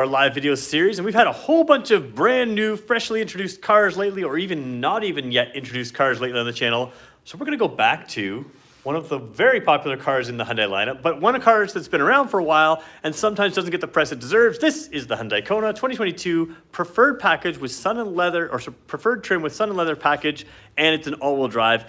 Our live video series, and we've had a whole bunch of brand new, freshly introduced cars lately, or even not even yet introduced cars lately on the channel. So we're going to go back to one of the very popular cars in the Hyundai lineup, but one of cars that's been around for a while and sometimes doesn't get the press it deserves. This is the Hyundai Kona 2022 preferred package with sun and leather, or preferred trim with sun and leather package, and it's an all-wheel drive.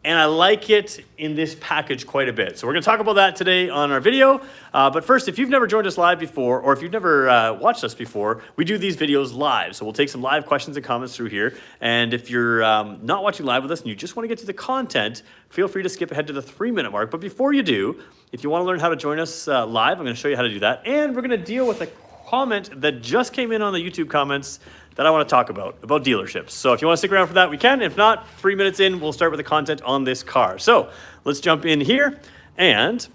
And I like it in this package quite a bit. So we're going to talk about that today on our video. But first, if you've never joined us live before, or if you've never watched us before, we do these videos live. So we'll take some live questions and comments through here. And if you're not watching live with us and you just want to get to the content, feel free to skip ahead to the 3-minute mark. But before you do, if you want to learn how to join us live, I'm going to show you how to do that. And we're going to deal with a comment that just came in on the YouTube comments that I want to talk about dealerships. So if you want to stick around for that, we can. If not, 3 minutes in, we'll start with the content on this car. So let's jump in here. And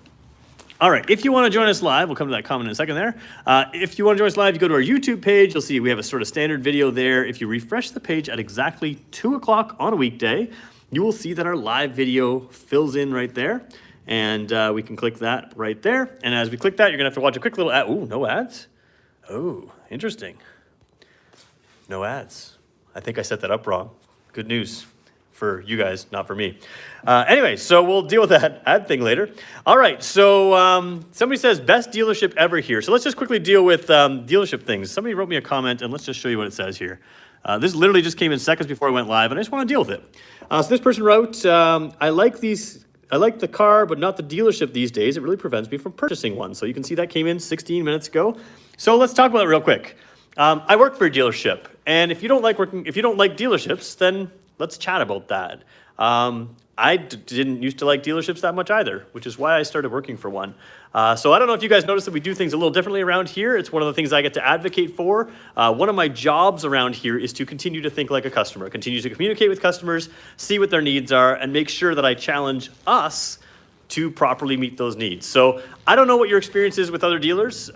all right, if you want to join us live, we'll come to that comment in a second there. If you want to join us live, you go to our YouTube page. You'll see we have a sort of standard video there. If you refresh the page at exactly 2 o'clock on a weekday, you will see that our live video fills in right there. And we can click that right there. And as we click that, you're going to have to watch a quick little ad. Ooh, no ads? Oh, interesting. No ads. I think I set that up wrong. Good news for you guys, not for me. Anyway, so we'll deal with that ad thing later. All right, so somebody says, best dealership ever here. So let's just quickly deal with dealership things. Somebody wrote me a comment, and let's just show you what it says here. This literally just came in seconds before I went live, and I just want to deal with it. So this person wrote, I like the car, but not the dealership these days. It really prevents me from purchasing one. So you can see that came in 16 minutes ago. So let's talk about it real quick. I work for a dealership, and if you don't like dealerships, then let's chat about that. I didn't used to like dealerships that much either, which is why I started working for one. So I don't know if you guys noticed that we do things a little differently around here. It's one of the things I get to advocate for. One of my jobs around here is to continue to think like a customer, continue to communicate with customers, see what their needs are, and make sure that I challenge us to properly meet those needs. So I don't know what your experience is with other dealers.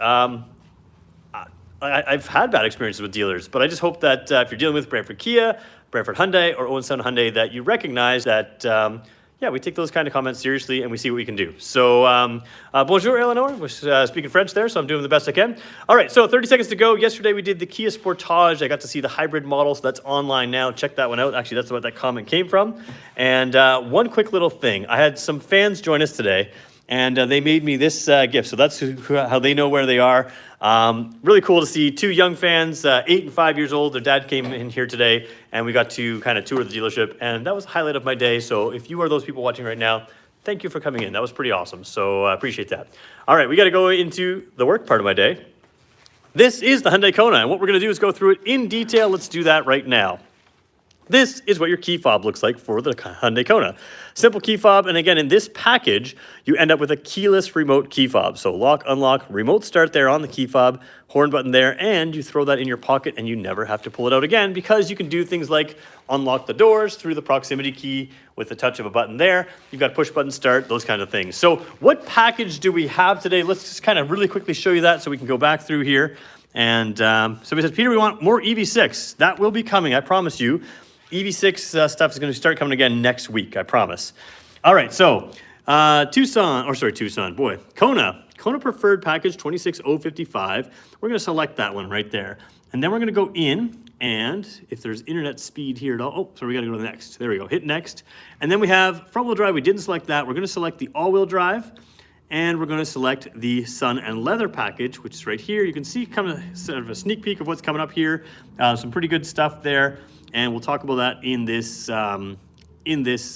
I've had bad experiences with dealers, but I just hope that if you're dealing with Brantford Kia, Brantford Hyundai, or Owen Sound Hyundai, that you recognize that, yeah, we take those kind of comments seriously and we see what we can do. So, bonjour, Eleanor. Was speaking French there, so I'm doing the best I can. All right, so 30 seconds to go. Yesterday we did the Kia Sportage. I got to see the hybrid model, so that's online now. Check that one out. Actually, that's what that comment came from. And one quick little thing. I had some fans join us today, and they made me this gift. So that's how they know where they are. Really cool to see two young fans, 8 and 5 years old. Their dad came in here today, and we got to kind of tour the dealership, and that was a highlight of my day. So if you are those people watching right now, thank you for coming in. That was pretty awesome. So I appreciate that. All right, we got to go into the work part of my day. This is the Hyundai Kona, and what we're going to do is go through it in detail. Let's do that right now. This is what your key fob looks like for the Hyundai Kona. Simple key fob, and again, in this package, you end up with a keyless remote key fob. So lock, unlock, remote start there on the key fob, horn button there, and you throw that in your pocket and you never have to pull it out again because you can do things like unlock the doors through the proximity key with the touch of a button there. You've got push button start, those kind of things. So what package do we have today? Let's just kind of really quickly show you that so we can go back through here. And somebody says, Peter, we want more EV6. That will be coming, I promise you. EV6 stuff is going to start coming again next week, I promise. All right, so Tucson, boy, Kona Preferred Package 26055. We're going to select that one right there. And then we're going to go in, and if there's internet speed here at all, oh, so we got to go to the next. There we go, hit next. And then we have front-wheel drive. We didn't select that. We're going to select the all-wheel drive, and we're going to select the sun and leather package, which is right here. You can see kind of sort of a sneak peek of what's coming up here. Some pretty good stuff there. And we'll talk about that in this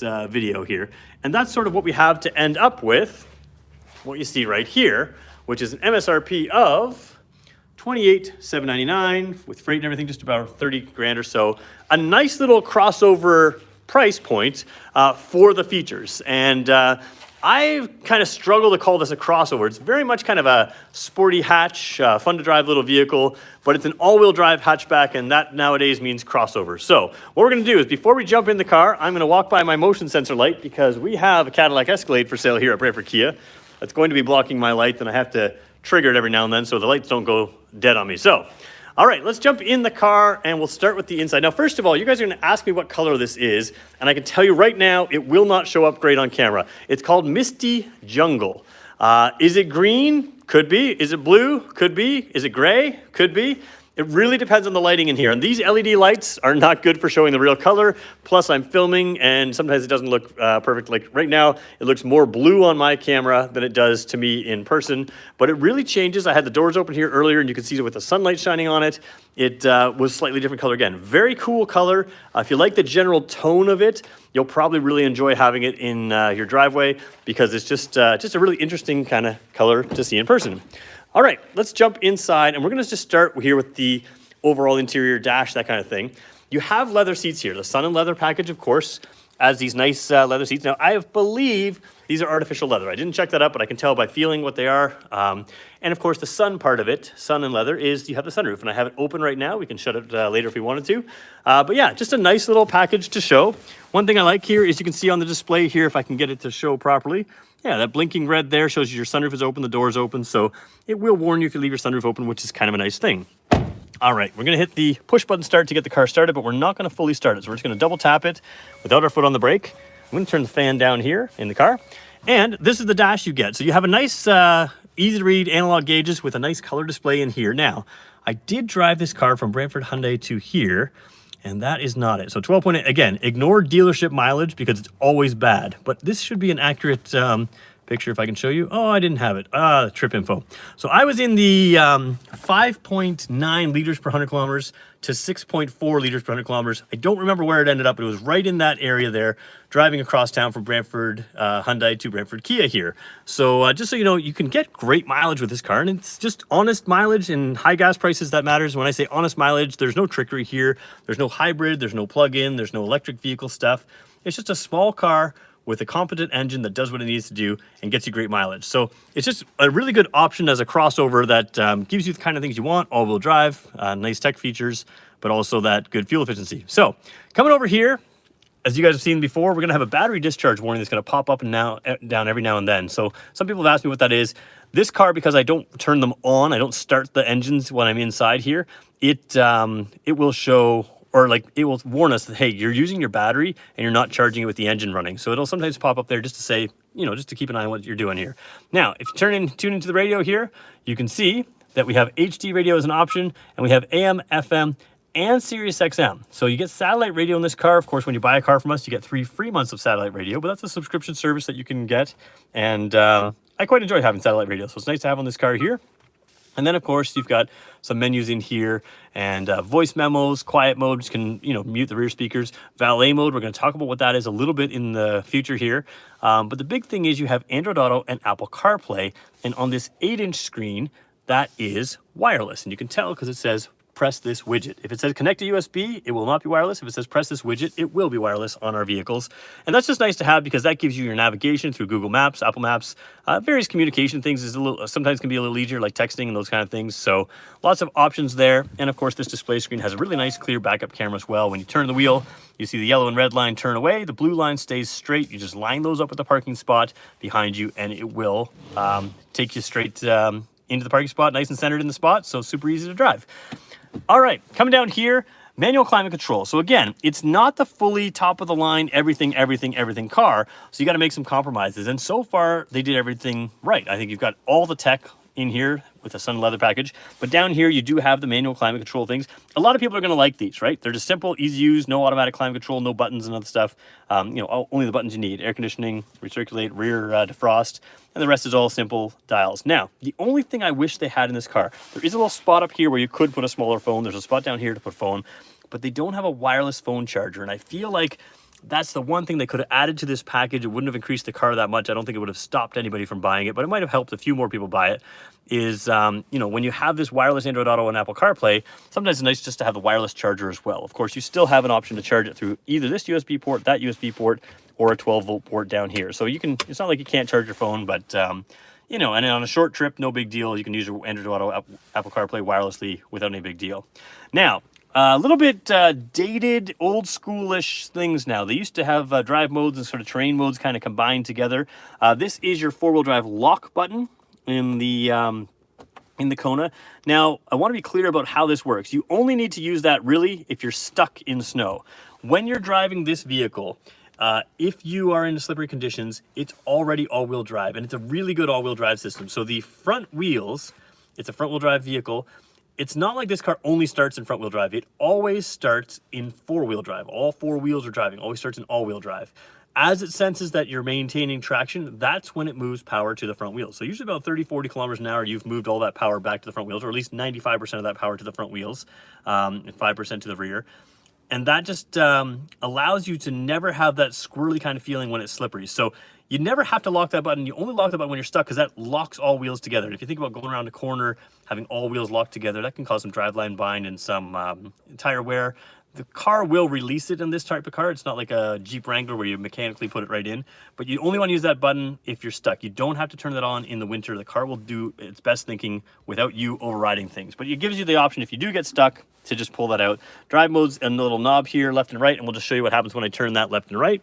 video here. And that's sort of what we have to end up with, what you see right here, which is an MSRP of $28,799 with freight and everything, just about 30 grand or so. A nice little crossover price point for the features. And I kind of struggle to call this a crossover. It's very much kind of a sporty hatch, fun to drive little vehicle, but it's an all-wheel drive hatchback, and that nowadays means crossover. So what we're going to do is before we jump in the car, I'm going to walk by my motion sensor light because we have a Cadillac Escalade for sale here at Brantford Kia. That's going to be blocking my light, and I have to trigger it every now and then so the lights don't go dead on me. So All right, let's jump in the car and we'll start with the inside. Now, first of all, you guys are gonna ask me what color this is, and I can tell you right now, it will not show up great on camera. It's called Misty Jungle. Is it green? Could be. Is it blue? Could be. Is it gray? Could be. It really depends on the lighting in here. And these LED lights are not good for showing the real color. Plus, I'm filming, and sometimes it doesn't look perfect. Like right now, it looks more blue on my camera than it does to me in person. But it really changes. I had the doors open here earlier, and you can see it with the sunlight shining on it. It was slightly different color again. Very cool color. If you like the general tone of it, you'll probably really enjoy having it in your driveway because it's just a really interesting kind of color to see in person. All right, let's jump inside, and we're gonna just start here with the overall interior dash, that kind of thing. You have leather seats here. The Sun and Leather package, of course, has these nice leather seats. Now, I believe these are artificial leather. I didn't check that up, but I can tell by feeling what they are. And of course, the Sun part of it, Sun and Leather, is you have the sunroof, and I have it open right now. We can shut it later if we wanted to. But yeah, just a nice little package to show. One thing I like here is you can see on the display here, if I can get it to show properly, yeah, that blinking red there shows you your sunroof is open, the door is open, so it will warn you if you leave your sunroof open, which is kind of a nice thing. All right, we're gonna hit the push button start to get the car started, but we're not gonna fully start it. So we're just gonna double tap it without our foot on the brake. I'm gonna turn the fan down here in the car. And this is the dash you get. So you have a nice, easy to read analog gauges with a nice color display in here. Now, I did drive this car from Brantford Hyundai to here, and that is not it. So 12.8, again, ignore dealership mileage because it's always bad. But this should be an accurate picture if I can show you. Oh, I didn't have it. Trip info. So I was in the 5.9 liters per 100 kilometers to 6.4 liters per 100 kilometers. I don't remember where it ended up, but it was right in that area there, driving across town from Brantford Hyundai to Brantford Kia here. So just so you know, you can get great mileage with this car, and it's just honest mileage and high gas prices that matters. When I say honest mileage, there's no trickery here. There's no hybrid, there's no plug-in, there's no electric vehicle stuff. It's just a small car with a competent engine that does what it needs to do and gets you great mileage. So it's just a really good option as a crossover that gives you the kind of things you want, all-wheel drive, nice tech features, but also that good fuel efficiency. So coming over here, as you guys have seen before, we're gonna have a battery discharge warning that's gonna pop up and down every now and then. So some people have asked me what that is. This car, because I don't turn them on, I don't start the engines when I'm inside here, it will show, or like it will warn us that, hey, you're using your battery and you're not charging it with the engine running. So it'll sometimes pop up there just to say, you know, just to keep an eye on what you're doing here. Now, if you tune into the radio here, you can see that we have HD radio as an option, and we have AM, FM, and Sirius XM. So you get satellite radio in this car. Of course, when you buy a car from us, you get 3 free months of satellite radio, but that's a subscription service that you can get. And I quite enjoy having satellite radio, so it's nice to have on this car here. And then, of course, you've got some menus in here and voice memos, quiet mode, which can, you know, mute the rear speakers. Valet mode, we're going to talk about what that is a little bit in the future here. But the big thing is you have Android Auto and Apple CarPlay. And on this 8-inch screen, that is wireless. And you can tell because it says press this widget. If it says connect to USB, it will not be wireless. If it says press this widget, it will be wireless on our vehicles. And that's just nice to have because that gives you your navigation through Google Maps, Apple Maps, various communication things is sometimes can be a little easier, like texting and those kind of things. So lots of options there. And of course, this display screen has a really nice clear backup camera as well. When you turn the wheel, you see the yellow and red line turn away. The blue line stays straight. You just line those up at the parking spot behind you, and it will take you straight into the parking spot, nice and centered in the spot. So super easy to drive. All right, coming down here, manual climate control. So again, it's not the fully top of the line, everything car. So you got to make some compromises. And so far, they did everything right. I think you've got all the tech in here with the Sun Leather package. But down here, you do have the manual climate control things. A lot of people are going to like these, right? They're just simple, easy to use, no automatic climate control, no buttons and other stuff. You know, only the buttons you need: air conditioning, recirculate, rear defrost, and the rest is all simple dials. Now, the only thing I wish they had in this car, there is a little spot up here where you could put a smaller phone. There's a spot down here to put phone, but they don't have a wireless phone charger. And I feel like that's the one thing they could have added to this package. It wouldn't have increased the car that much. I don't think it would have stopped anybody from buying it, but it might have helped a few more people buy it. Is, you know, when you have this wireless Android Auto and Apple CarPlay, sometimes it's nice just to have the wireless charger as well. Of course, you still have an option to charge it through either this USB port, that USB port, or a 12-volt port down here. So you can, it's not like you can't charge your phone, but, you know, and on a short trip, no big deal. You can use your Android Auto, Apple CarPlay wirelessly without any big deal. Now, a little bit dated, old schoolish things now. They used to have drive modes and sort of terrain modes kind of combined together. This is your four-wheel drive lock button in the Kona. Now, I want to be clear about how this works. You only need to use that really if you're stuck in snow. When you're driving this vehicle, if you are in slippery conditions, it's already all-wheel drive, and it's a really good all-wheel drive system. So the front wheels, it's a front-wheel drive vehicle. It's not like this car only starts in front-wheel drive. It always starts in four-wheel drive. All four wheels are driving, always starts in all-wheel drive. As it senses that you're maintaining traction, that's when it moves power to the front wheels. So usually about 30, 40 kilometers an hour, you've moved all that power back to the front wheels, or at least 95% of that power to the front wheels, and 5% to the rear. And that just allows you to never have that squirrely kind of feeling when it's slippery. So you never have to lock that button. You only lock the button when you're stuck, because that locks all wheels together. And if you think about going around a corner, having all wheels locked together, that can cause some driveline bind and some tire wear. The car will release it in this type of car. It's not like a Jeep Wrangler where you mechanically put it right in, but you only want to use that button if you're stuck. You don't have to turn that on in the winter. The car will do its best thinking without you overriding things. But it gives you the option, if you do get stuck, to just pull that out. Drive mode's a little knob here, left and right, and we'll just show you what happens when I turn that left and right.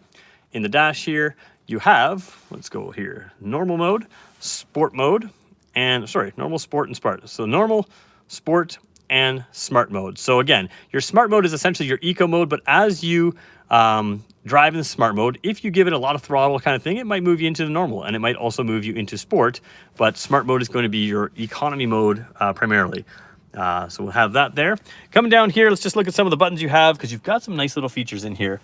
In the dash here, you have, let's go here, normal mode, sport mode, and sorry, normal, sport, and smart. So normal, sport, and smart mode. So again, your smart mode is essentially your eco mode, but as you drive in the smart mode, if you give it a lot of throttle kind of thing, it might move you into the normal, and it might also move you into sport, but smart mode is going to be your economy mode primarily. So we'll have that there. Coming down here, let's just look at some of the buttons you have, because you've got some nice little features in here.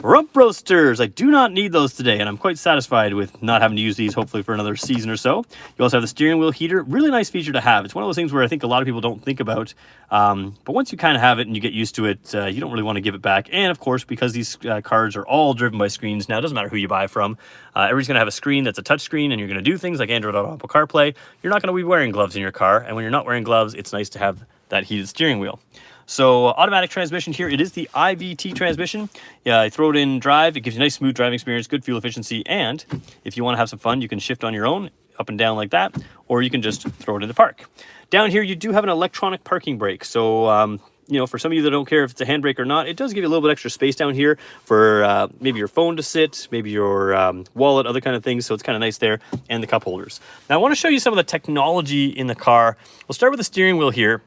Rump roasters, I do not need those today, and I'm quite satisfied with not having to use these, hopefully for another season or so. You also have the steering wheel heater, really nice feature to have. It's one of those things where I think a lot of people don't think about, but once you kind of have it and you get used to it, you don't really want to give it back. And of course, because these cars are all driven by screens now, it doesn't matter who you buy from, everybody's going to have a screen that's a touch screen, and you're going to do things like Android Auto, Apple CarPlay. You're not going to be wearing gloves in your car, and when you're not wearing gloves, it's nice to have that heated steering wheel. So automatic transmission here, it is the IVT transmission. Yeah, I throw it in drive, it gives you a nice smooth driving experience, good fuel efficiency, and if you want to have some fun, you can shift on your own, up and down like that, or you can just throw it into park. Down here, you do have an electronic parking brake. So, you know, for some of you that don't care if it's a handbrake or not, it does give you a little bit extra space down here for maybe your phone to sit, maybe your wallet, other kind of things. So it's kind of nice there, and the cup holders. Now I want to show you some of the technology in the car. We'll start with the steering wheel here.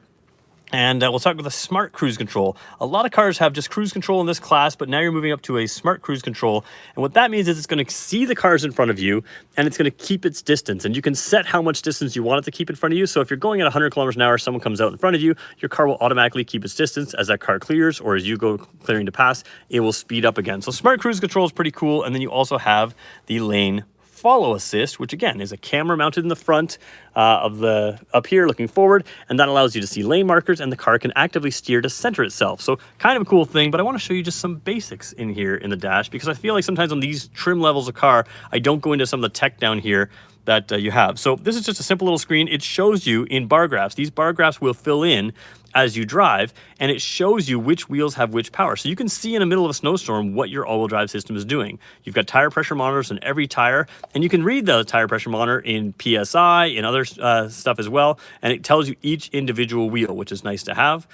And we'll talk about the smart cruise control. A lot of cars have just cruise control in this class, but now you're moving up to a smart cruise control. And what that means is it's going to see the cars in front of you, and it's going to keep its distance. And you can set how much distance you want it to keep in front of you. So if you're going at 100 kilometers an hour, someone comes out in front of you, your car will automatically keep its distance. As that car clears, or as you go clearing to pass, it will speed up again. So smart cruise control is pretty cool. And then you also have the lane follow assist, which again is a camera mounted in the front up here looking forward, and that allows you to see lane markers, and the car can actively steer to center itself. So kind of a cool thing, but I want to show you just some basics in here in the dash, because I feel like sometimes on these trim levels of car, I don't go into some of the tech down here that you have. So this is just a simple little screen. It shows you in bar graphs. These bar graphs will fill in as you drive, and it shows you which wheels have which power. So you can see in the middle of a snowstorm what your all-wheel drive system is doing. You've got tire pressure monitors on every tire, and you can read the tire pressure monitor in PSI and other stuff as well, and it tells you each individual wheel, which is nice to have.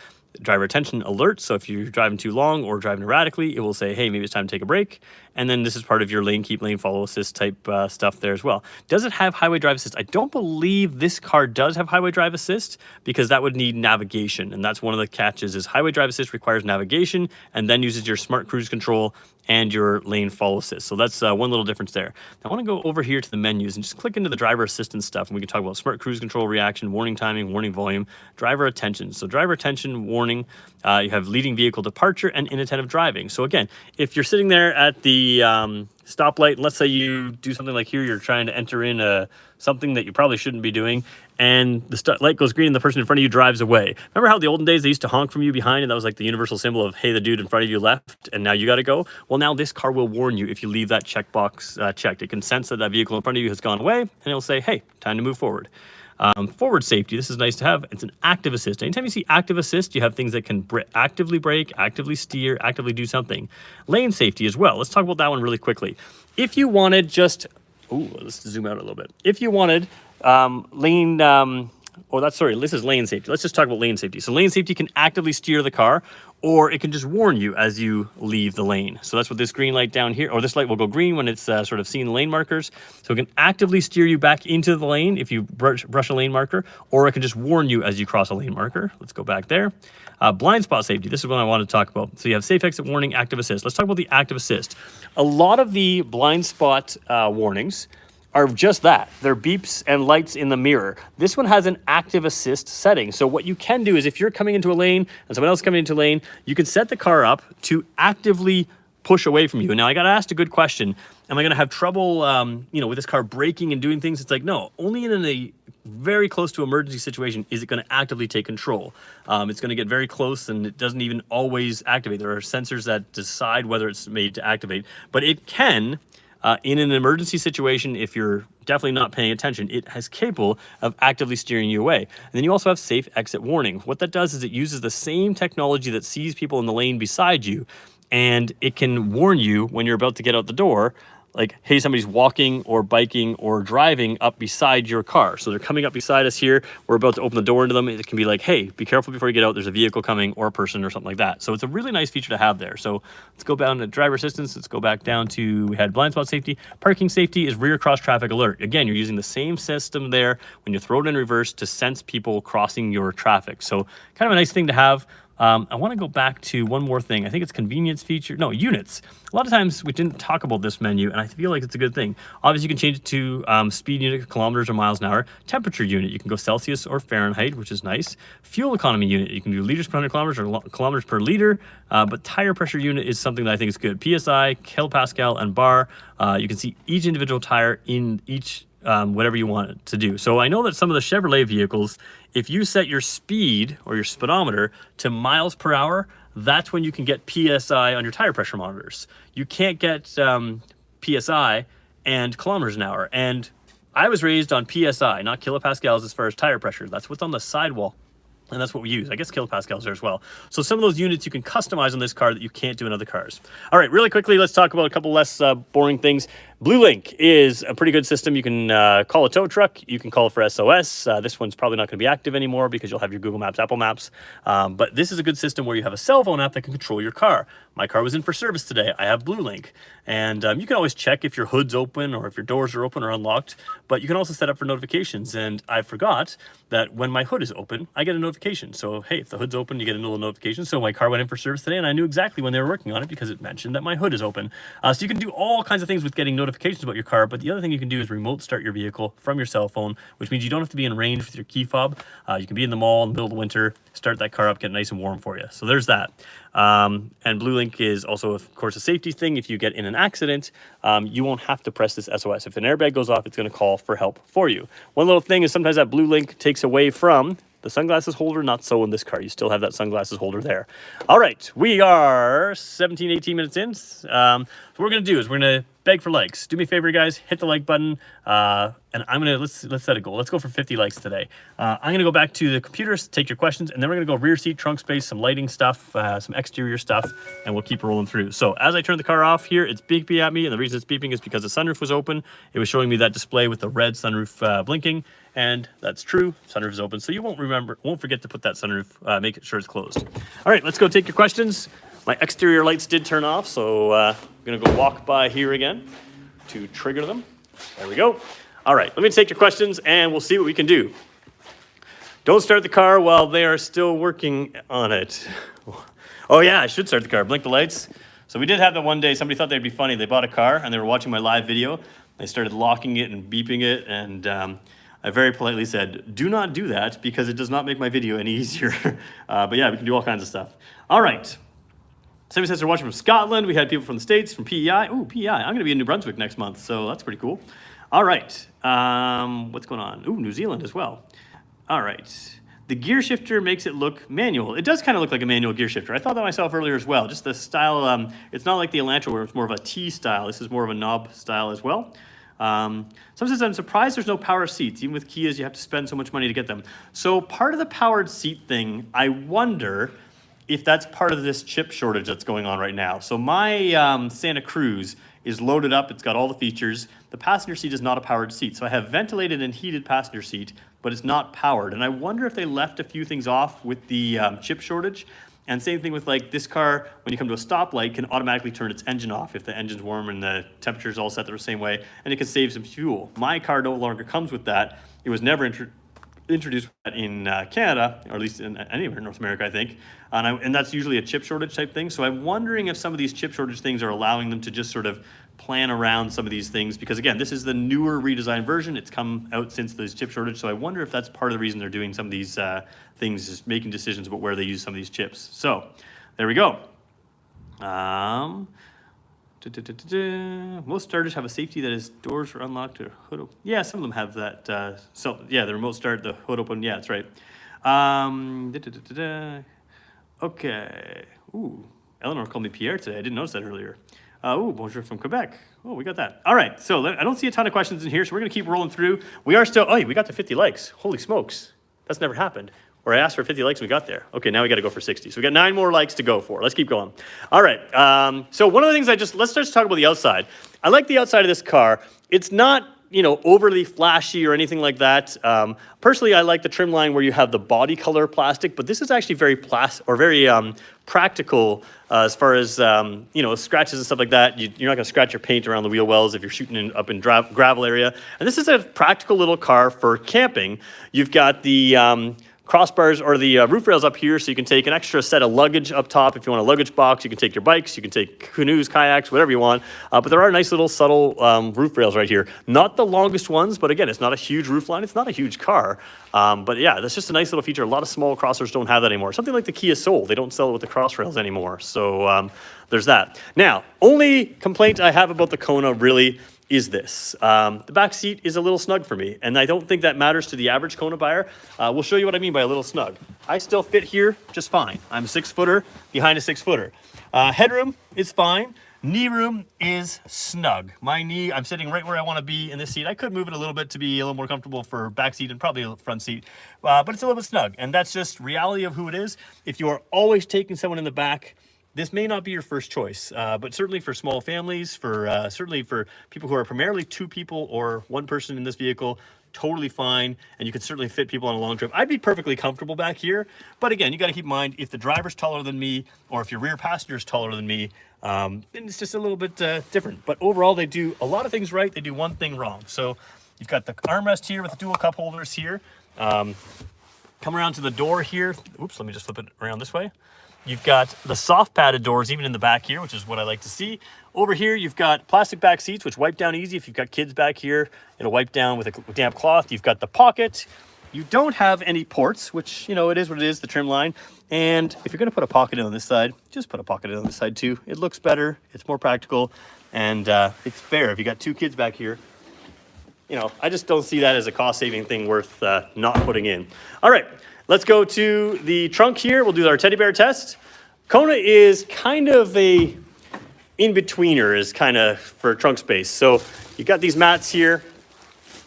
Driver attention alerts, so if you're driving too long or driving erratically, it will say, hey, maybe it's time to take a break. And then this is part of your lane keep, lane follow assist type stuff there as well. Does it have highway drive assist? I don't believe this car does have highway drive assist, because that would need navigation, and that's one of the catches, is highway drive assist requires navigation and then uses your smart cruise control and your lane follow assist. So that's one little difference there. Now, I want to go over here to the menus and just click into the driver assistance stuff, and we can talk about smart cruise control, reaction, warning timing, warning volume, driver attention. So driver attention, warning, you have leading vehicle departure, and inattentive driving. So again, if you're sitting there at the stoplight, and let's say you do something like here, you're trying to enter in something that you probably shouldn't be doing, and the light goes green and the person in front of you drives away. Remember how the olden days they used to honk from you behind, and that was like the universal symbol of, hey, the dude in front of you left and now you got to go? Well, now this car will warn you if you leave that checkbox checked. It can sense that that vehicle in front of you has gone away, and it'll say, hey, time to move forward. Forward safety, this is nice to have. It's an active assist. Anytime you see active assist, you have things that can actively brake, actively steer, actively do something. Lane safety as well. Let's talk about that one really quickly. If you wanted just, let's zoom out a little bit. If you wanted lane Oh, this is lane safety. Let's just talk about lane safety. So lane safety can actively steer the car, or it can just warn you as you leave the lane. So that's what this green light down here, or this light will go green when it's sort of seeing the lane markers. So it can actively steer you back into the lane if you brush a lane marker, or it can just warn you as you cross a lane marker. Let's go back there. Blind spot safety. This is what I want to talk about. So you have safe exit warning, active assist. Let's talk about the active assist. A lot of the blind spot warnings are just that. They're beeps and lights in the mirror. This one has an active assist setting. So what you can do is if you're coming into a lane and someone else coming into a lane, you can set the car up to actively push away from you. Now, I got asked a good question. Am I going to have trouble, with this car braking and doing things? It's like, no, only in a very close to emergency situation is it going to actively take control. It's going to get very close and it doesn't even always activate. There are sensors that decide whether it's made to activate, but it can, in an emergency situation, if you're definitely not paying attention, it is capable of actively steering you away. And then you also have safe exit warning. What that does is it uses the same technology that sees people in the lane beside you, and it can warn you when you're about to get out the door, like, hey, somebody's walking or biking or driving up beside your car. So they're coming up beside us here. We're about to open the door into them. It can be like, hey, be careful before you get out. There's a vehicle coming or a person or something like that. So it's a really nice feature to have there. So let's go down to driver assistance. Let's go back down to, we had blind spot safety. Parking safety is rear cross traffic alert. Again, you're using the same system there when you throw it in reverse to sense people crossing your traffic. So kind of a nice thing to have. I want to go back to one more thing. I think it's convenience feature. No, units. A lot of times we didn't talk about this menu, and I feel like it's a good thing. Obviously, you can change it to speed unit, kilometers or miles an hour. Temperature unit, you can go Celsius or Fahrenheit, which is nice. Fuel economy unit, you can do liters per 100 kilometers or kilometers per liter. But tire pressure unit is something that I think is good. PSI, kilopascal, and bar. You can see each individual tire in each whatever you want it to do. So I know that some of the Chevrolet vehicles, if you set your speed or your speedometer to miles per hour, that's when you can get PSI on your tire pressure monitors. You can't get PSI and kilometers an hour. And I was raised on PSI, not kilopascals as far as tire pressure. That's what's on the sidewall. And that's what we use. I guess kilopascals there as well. So some of those units you can customize on this car that you can't do in other cars. All right, really quickly, let's talk about a couple less boring things. BlueLink is a pretty good system. You can call a tow truck. You can call it for SOS. This one's probably not going to be active anymore because you'll have your Google Maps, Apple Maps. But this is a good system where you have a cell phone app that can control your car. My car was in for service today. I have BlueLink. And you can always check if your hood's open or if your doors are open or unlocked. But you can also set up for notifications. And I forgot that when my hood is open, I get a notification. So, hey, if the hood's open, you get a little notification. So my car went in for service today, and I knew exactly when they were working on it because it mentioned that my hood is open. So you can do all kinds of things with getting notifications about your car. But the other thing you can do is remote start your vehicle from your cell phone, which means you don't have to be in range with your key fob. You can be in the mall in the middle of the winter, start that car up, get it nice and warm for you. So there's that. And BlueLink is also, of course, a safety thing. If you get in an accident, you won't have to press this SOS. If an airbag goes off, it's going to call for help for you. One little thing is sometimes that BlueLink takes away from the sunglasses holder. Not so in this car. You still have that sunglasses holder there. All right, we are 17, 18 minutes in. So what we're going to do is we're going to beg for likes. Do me a favor, guys. Hit the like button. And I'm going to, let's set a goal. Let's go for 50 likes today. I'm going to go back to the computers, take your questions, and then we're going to go rear seat, trunk space, some lighting stuff, some exterior stuff, and we'll keep rolling through. So as I turn the car off here, it's beeping at me, and the reason it's beeping is because the sunroof was open. It was showing me that display with the red sunroof blinking, and that's true. Sunroof is open, so you won't forget to put that sunroof, make sure it's closed. All right, let's go take your questions. My exterior lights did turn off, so I'm going to go walk by here again to trigger them. There we go. All right, let me take your questions, and we'll see what we can do. Don't start the car while they are still working on it. Oh, yeah, I should start the car. Blink the lights. So we did have that one day. Somebody thought they'd be funny. They bought a car, and they were watching my live video. They started locking it and beeping it, and I very politely said, do not do that because it does not make my video any easier. But yeah, we can do all kinds of stuff. All right. Somebody says they're watching from Scotland. We had people from the States, from PEI. Ooh, PEI. I'm going to be in New Brunswick next month, so that's pretty cool. All right. What's going on? Ooh, New Zealand as well. All right. The gear shifter makes it look manual. It does kind of look like a manual gear shifter. I thought that myself earlier as well. Just the style, it's not like the Elantra where it's more of a T style. This is more of a knob style as well. Someone says, I'm surprised there's no power seats. Even with Kias, you have to spend so much money to get them. So part of the powered seat thing, I wonder if that's part of this chip shortage that's going on right now. So my Santa Cruz is loaded up. It's got all the features. The passenger seat is not a powered seat. So I have ventilated and heated passenger seat, but it's not powered. And I wonder if they left a few things off with the chip shortage. And same thing with like this car, when you come to a stoplight, can automatically turn its engine off if the engine's warm and the temperature's all set the same way, and it can save some fuel. My car no longer comes with that. It was never introduced in Canada, or at least in anywhere in North America, I think. And that's usually a chip shortage type thing. So I'm wondering if some of these chip shortage things are allowing them to just sort of plan around some of these things, because again, this is the newer redesigned version. It's come out since the chip shortage. So I wonder if that's part of the reason they're doing some of these things, is making decisions about where they use some of these chips. So there we go. Most starters have a safety that is doors are unlocked or hood open. Yeah, some of them have that. So yeah, the remote start, the hood open. Yeah, that's right. Okay. Ooh, Eleanor called me Pierre today. I didn't notice that earlier. Ooh, bonjour from Quebec. Oh, we got that. All right, so I don't see a ton of questions in here, so we're gonna keep rolling through. We are still, we got to 50 likes. Holy smokes, that's never happened. Or I asked for 50 likes and we got there. Okay, now we gotta go for 60. So we got 9 more likes to go for. Let's keep going. All right, so one of the things let's just talk about the outside. I like the outside of this car. It's not, overly flashy or anything like that. Personally, I like the trim line where you have the body color plastic, but this is actually very practical as far as, scratches and stuff like that. You're not gonna scratch your paint around the wheel wells if you're shooting up in gravel area. And this is a practical little car for camping. You've got the crossbars or the roof rails up here, so you can take an extra set of luggage up top. If you want a luggage box, you can take your bikes, you can take canoes, kayaks, whatever you want. But there are nice little subtle roof rails right here. Not the longest ones, but again, it's not a huge roof line. It's not a huge car. But yeah, that's just a nice little feature. A lot of small crossovers don't have that anymore. Something like the Kia Soul, they don't sell it with the cross rails anymore. So there's that. Now, only complaint I have about the Kona really is this. The back seat is a little snug for me, and I don't think that matters to the average Kona buyer. We'll show you what I mean by a little snug. I still fit here just fine. I'm a 6-footer behind a 6-footer. Headroom is fine. Knee room is snug. My knee, I'm sitting right where I want to be in this seat. I could move it a little bit to be a little more comfortable for back seat and probably a front seat, but it's a little bit snug, and that's just reality of who it is. If you are always taking someone in the back, this may not be your first choice, but certainly for small families, certainly for people who are primarily 2 people or 1 person in this vehicle, totally fine. And you can certainly fit people on a long trip. I'd be perfectly comfortable back here. But again, you got to keep in mind, if the driver's taller than me, or if your rear passenger's taller than me, then it's just a little bit different. But overall, they do a lot of things right. They do one thing wrong. So you've got the armrest here with the dual cup holders here. Come around to the door here. Oops, let me just flip it around this way. You've got the soft padded doors even in the back here, which is what I like to see. Over here, you've got plastic back seats, which wipe down easy. If you've got kids back here, it'll wipe down with a damp cloth. You've got the pocket. You don't have any ports, which, it is what it is, the trim line. And if you're gonna put a pocket in on this side, just put a pocket in on this side too. It looks better, it's more practical, and it's fair. If you got 2 kids back here, I just don't see that as a cost-saving thing worth not putting in. All right. Let's go to the trunk here. We'll do our teddy bear test. Kona is kind of a in-betweener is kind of for trunk space. So you've got these mats here.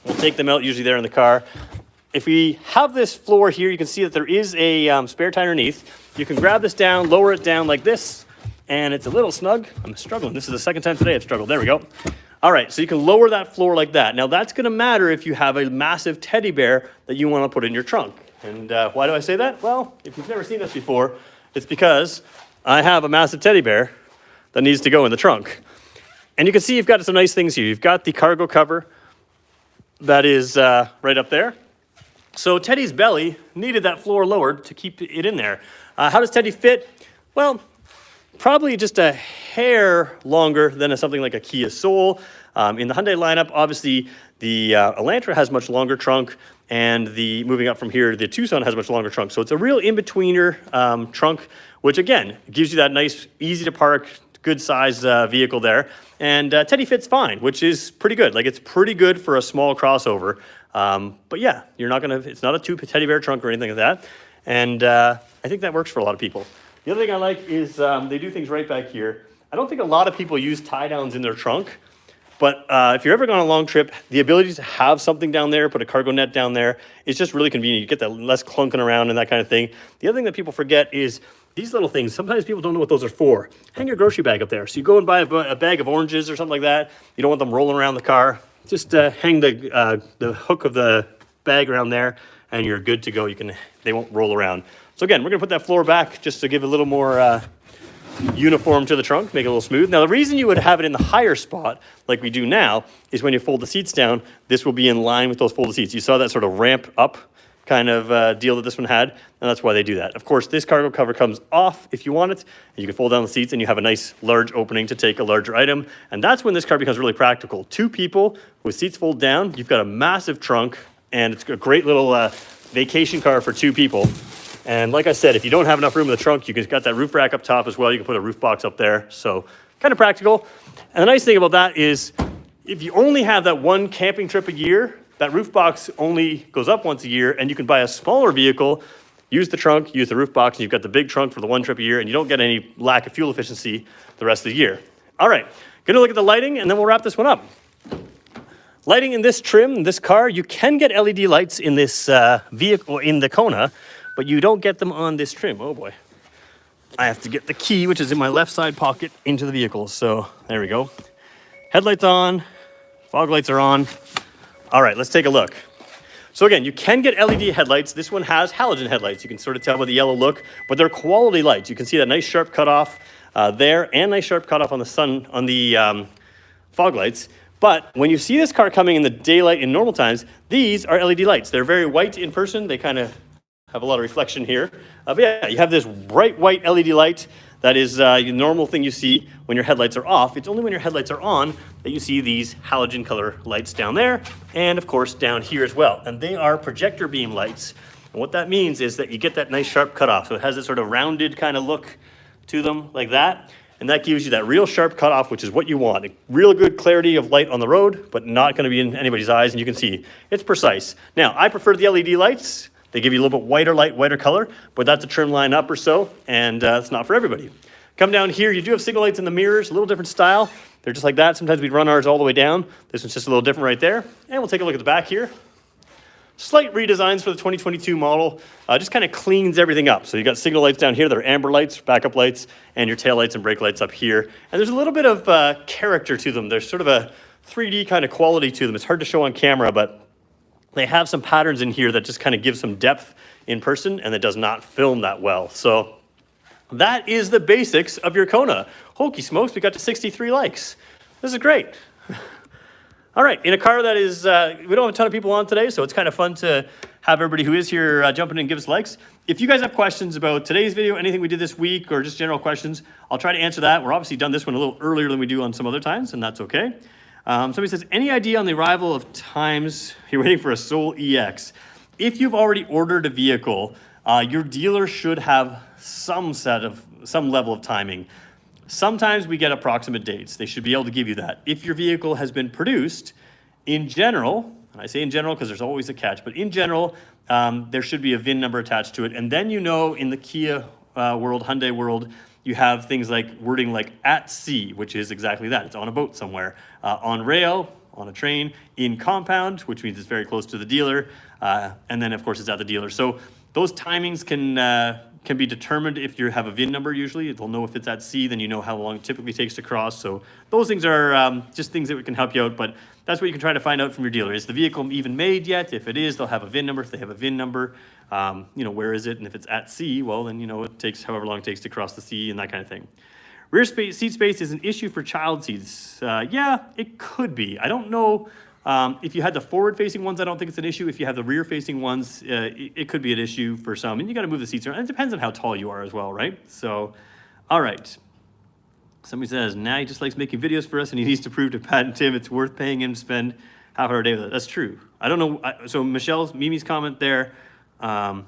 We'll take them out, usually they're in the car. If we have this floor here, you can see that there is a spare tire underneath. You can grab this down, lower it down like this, and it's a little snug. I'm struggling. This is the second time today I've struggled. There we go. All right, so you can lower that floor like that. Now that's gonna matter if you have a massive teddy bear that you wanna put in your trunk. And why do I say that? Well, if you've never seen this before, it's because I have a massive teddy bear that needs to go in the trunk. And you can see you've got some nice things here. You've got the cargo cover that is right up there. So Teddy's belly needed that floor lowered to keep it in there. How does Teddy fit? Well, probably just a hair longer than something like a Kia Soul. In the Hyundai lineup, obviously, the Elantra has much longer trunk, and moving up from here, the Tucson has much longer trunk. So it's a real in-betweener trunk, which again, gives you that nice, easy to park, good size vehicle there. And Teddy fits fine, which is pretty good. Like, it's pretty good for a small crossover. But yeah, it's not a 2 teddy bear trunk or anything like that. And I think that works for a lot of people. The other thing I like is they do things right back here. I don't think a lot of people use tie downs in their trunk. But if you're ever going on a long trip, the ability to have something down there, put a cargo net down there, is just really convenient. You get that less clunking around and that kind of thing. The other thing that people forget is these little things. Sometimes people don't know what those are for. Hang your grocery bag up there. So you go and buy a bag of oranges or something like that. You don't want them rolling around the car. Just hang the hook of the bag around there, and you're good to go. They won't roll around. So again, we're gonna put that floor back just to give a little more uniform to the trunk, make it a little smooth. Now, the reason you would have it in the higher spot, like we do now, is when you fold the seats down, this will be in line with those folded seats. You saw that sort of ramp up kind of deal that this one had, and that's why they do that. Of course, this cargo cover comes off if you want it, and you can fold down the seats, and you have a nice large opening to take a larger item, and that's when this car becomes really practical. 2 people with seats fold down, you've got a massive trunk, and it's a great little vacation car for 2 people. And like I said, if you don't have enough room in the trunk, you can got that roof rack up top as well. You can put a roof box up there. So kind of practical. And the nice thing about that is if you only have that one camping trip a year, that roof box only goes up once a year, and you can buy a smaller vehicle, use the trunk, use the roof box, and you've got the big trunk for the one trip a year, and you don't get any lack of fuel efficiency the rest of the year. All right, gonna look at the lighting, and then we'll wrap this one up. Lighting in this trim, this car, you can get LED lights in this vehicle, in the Kona, but you don't get them on this trim. Oh boy. I have to get the key, which is in my left side pocket, into the vehicle. So there we go. Headlights on, fog lights are on. All right, let's take a look. So again, you can get LED headlights. This one has halogen headlights. You can sort of tell by the yellow look, but they're quality lights. You can see that nice sharp cutoff there, and nice sharp cutoff on the sun, on the fog lights. But when you see this car coming in the daylight in normal times, these are LED lights. They're very white in person. They kind of have a lot of reflection here. But yeah, you have this bright white LED light. That is the normal thing you see when your headlights are off. It's only when your headlights are on that you see these halogen color lights down there, and of course down here as well. And they are projector beam lights. And what that means is that you get that nice sharp cutoff. So it has this sort of rounded kind of look to them like that. And that gives you that real sharp cutoff, which is what you want. Real good clarity of light on the road, but not going to be in anybody's eyes. And you can see it's precise. Now, I prefer the LED lights. They give you a little bit whiter light, whiter color, but that's a trim line up or so, and it's not for everybody. Come down here, you do have signal lights in the mirrors, a little different style. They're just like that. Sometimes we'd run ours all the way down. This one's just a little different right there. And we'll take a look at the back here. Slight redesigns for the 2022 model, just kind of cleans everything up. So you got signal lights down here, they're amber lights, backup lights, and your tail lights and brake lights up here. And there's a little bit of character to them. There's sort of a 3D kind of quality to them. It's hard to show on camera, but they have some patterns in here that just kind of give some depth in person, and it does not film that well. So that is the basics of your Kona. Hokey smokes, we got to 63 likes. This is great. All right, in a car that is, we don't have a ton of people on today, so it's kind of fun to have everybody who is here jump in and give us likes. If you guys have questions about today's video, anything we did this week, or just general questions, I'll try to answer that. We're obviously done this one a little earlier than we do on some other times, and that's okay. Somebody says, any idea on the arrival of times you're waiting for a Soul EX? If you've already ordered a vehicle, your dealer should have some level of timing. Sometimes we get approximate dates. They should be able to give you that. If your vehicle has been produced, in general, and I say in general because there's always a catch, but in general, there should be a VIN number attached to it. And then you know in the Kia world, Hyundai world, you have things like wording like at sea, which is exactly that. It's on a boat somewhere, on rail, on a train, in compound, which means it's very close to the dealer, and then of course it's at the dealer. So those timings can be determined if you have a VIN number usually. They'll know if it's at sea, then you know how long it typically takes to cross. So those things are just things that can help you out, but that's what you can try to find out from your dealer. Is the vehicle even made yet? If it is, they'll have a VIN number. If they have a VIN number, you know, where is it? And if it's at sea, well, then you know it takes however long it takes to cross the sea and that kind of thing. Rear seat space is an issue for child seats. Yeah, it could be. I don't know. If you had the forward-facing ones, I don't think it's an issue. If you have the rear-facing ones, it could be an issue for some. And you got to move the seats around. And it depends on how tall you are as well, right? So, all right. Somebody says, now he just likes making videos for us, and he needs to prove to Pat and Tim it's worth paying him to spend half hour a day with it. That's true. I don't know. So Mimi's comment there. Oh,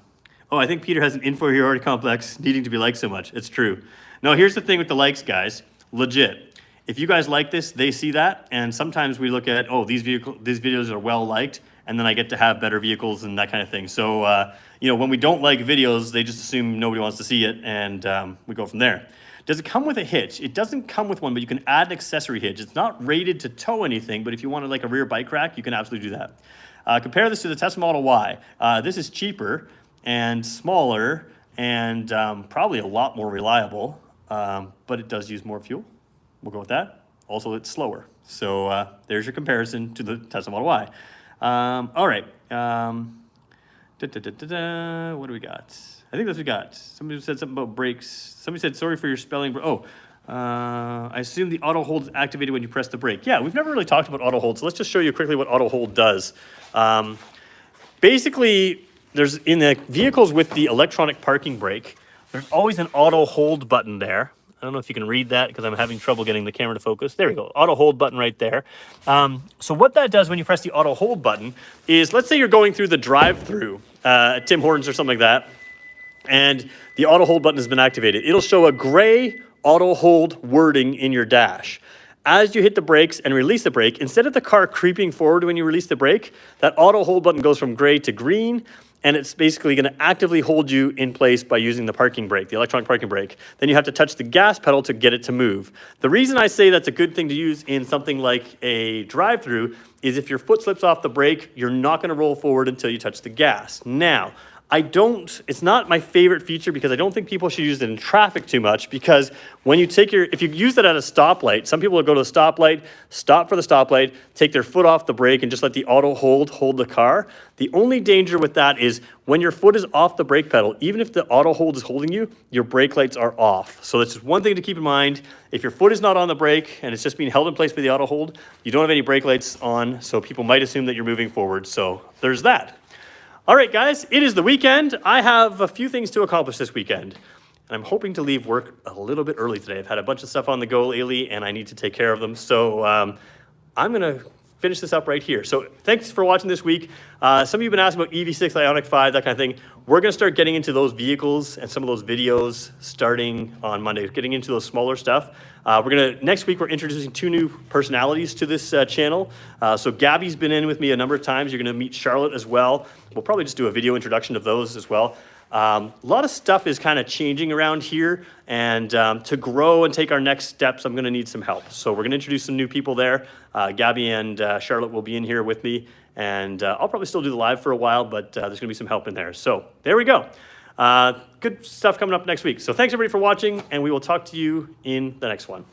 I think Peter has an inferiority complex needing to be liked so much. It's true. No, here's the thing with the likes, guys. Legit. If you guys like this, they see that, and sometimes we look at, oh, these videos are well liked, and then I get to have better vehicles and that kind of thing. So, you know, when we don't like videos, they just assume nobody wants to see it, and we go from there. Does it come with a hitch? It doesn't come with one, but you can add an accessory hitch. It's not rated to tow anything, but if you wanted like a rear bike rack, you can absolutely do that. Compare this to the Tesla Model Y. This is cheaper and smaller and probably a lot more reliable, but it does use more fuel. We'll go with that. Also, it's slower. So there's your comparison to the Tesla Model Y. All right. What do we got? I think that's what we got. Somebody said something about brakes. Somebody said, sorry for your spelling. I assume the auto hold is activated when you press the brake. Yeah, we've never really talked about auto hold, so let's just show you quickly what auto hold does. Basically, there's in the vehicles with the electronic parking brake, there's always an auto hold button there. I don't know if you can read that because I'm having trouble getting the camera to focus. There we go, auto hold button right there. So what that does when you press the auto hold button is, let's say you're going through the drive-through at Tim Hortons or something like that, and the auto hold button has been activated. It'll show a gray auto hold wording in your dash. As you hit the brakes and release the brake, instead of the car creeping forward when you release the brake, that auto hold button goes from gray to green, and it's basically going to actively hold you in place by using the parking brake, the electronic parking brake. Then you have to touch the gas pedal to get it to move. The reason I say that's a good thing to use in something like a drive-through is if your foot slips off the brake, you're not going to roll forward until you touch the gas. Now, it's not my favorite feature because I don't think people should use it in traffic too much, because when you if you use it at a stoplight, some people will go to a stoplight, stop for the stoplight, take their foot off the brake and just let the auto hold the car. The only danger with that is when your foot is off the brake pedal, even if the auto hold is holding you, your brake lights are off. So that's just one thing to keep in mind. If your foot is not on the brake and it's just being held in place by the auto hold, you don't have any brake lights on, so people might assume that you're moving forward. So there's that. All right, guys, it is the weekend. I have a few things to accomplish this weekend, and I'm hoping to leave work a little bit early today. I've had a bunch of stuff on the go lately, and I need to take care of them. So I'm going to finish this up right here. So thanks for watching this week. Some of you have been asking about EV6, Ioniq 5, that kind of thing. We're going to start getting into those vehicles and some of those videos starting on Monday, getting into those smaller stuff. Next week, we're introducing 2 new personalities to this channel. So Gabby's been in with me a number of times. You're going to meet Charlotte as well. We'll probably just do a video introduction of those as well. A lot of stuff is kind of changing around here, and to grow and take our next steps, I'm going to need some help. So we're going to introduce some new people there. Gabby and Charlotte will be in here with me, and I'll probably still do the live for a while, but there's going to be some help in there. So there we go. Good stuff coming up next week. So thanks everybody for watching, and we will talk to you in the next one.